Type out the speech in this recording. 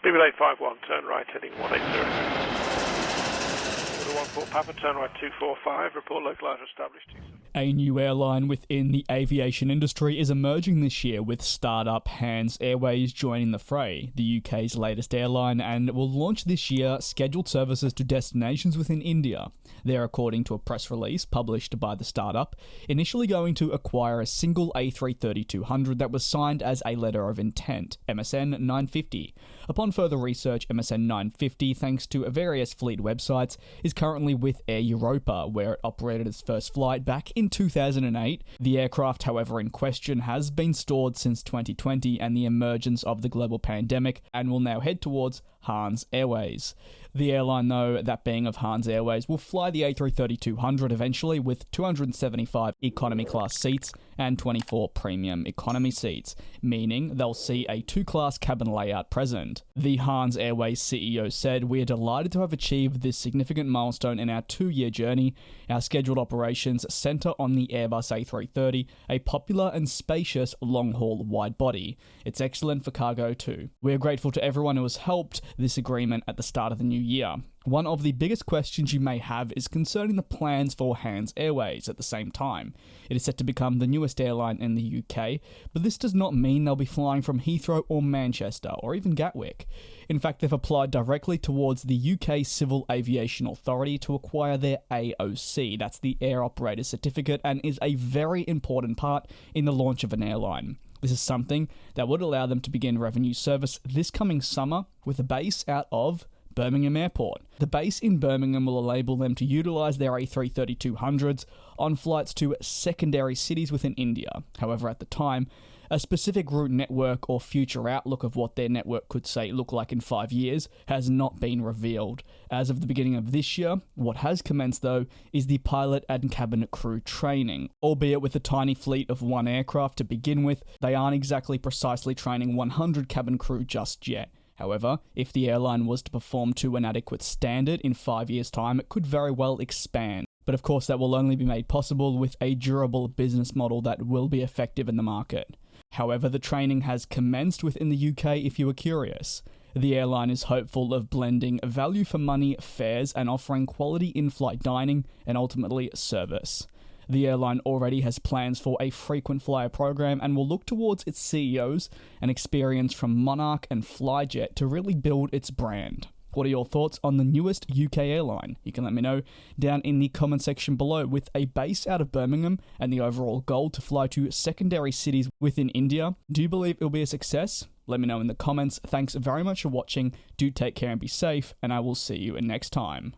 BB851, turn right, heading 180. 14 Papa, turn right 245, report localizer established. A new airline within the aviation industry is emerging this year, with startup Hands Airways joining the fray, the UK's latest airline, and will launch this year scheduled services to destinations within India. They're, according to a press release published by the startup, initially going to acquire a single A330-200 that was signed as a letter of intent, MSN 950. Upon further research, MSN 950, thanks to various fleet websites, is currently with Air Europa, where it operated its first flight back in 2008. The aircraft, however, in question has been stored since 2020 and the emergence of the global pandemic, and will now head towards Hands Airways. The airline, though, that being of Hands Airways, will fly the A330-200 eventually, with 275 economy class seats and 24 premium economy seats, meaning they'll see a two-class cabin layout present. The Hands Airways CEO said, "We are delighted to have achieved this significant milestone in our 2-year journey. Our scheduled operations centre on the Airbus A330, a popular and spacious long-haul wide body. It's excellent for cargo too. We are grateful to everyone who has helped this agreement at the start of the new year. One of the biggest questions you may have is concerning the plans for Hands Airways at the same time. It is set to become the newest airline in the UK, but this does not mean they'll be flying from Heathrow or Manchester, or even Gatwick. In fact, they've applied directly towards the UK Civil Aviation Authority to acquire their AOC, that's the Air Operator Certificate, and is a very important part in the launch of an airline. This is something that would allow them to begin revenue service this coming summer with a base out of Birmingham Airport. The base in Birmingham will enable them to utilise their A330-200s on flights to secondary cities within India. However, at the time, a specific route network or future outlook of what their network could say look like in 5 years has not been revealed. As of the beginning of this year, what has commenced though is the pilot and cabin crew training. Albeit with a tiny fleet of 1 aircraft to begin with, they aren't exactly precisely training 100 cabin crew just yet. However, if the airline was to perform to an adequate standard in 5 years' time, it could very well expand. But of course, that will only be made possible with a durable business model that will be effective in the market. However, the training has commenced within the UK if you are curious. The airline is hopeful of blending value for money fares and offering quality in-flight dining and ultimately service. The airline already has plans for a frequent flyer program and will look towards its CEOs and experience from Monarch and Flyjet to really build its brand. What are your thoughts on the newest UK airline? You can let me know down in the comment section below. With a base out of Birmingham and the overall goal to fly to secondary cities within India, do you believe it'll be a success? Let me know in the comments. Thanks very much for watching. Do take care and be safe, and I will see you next time.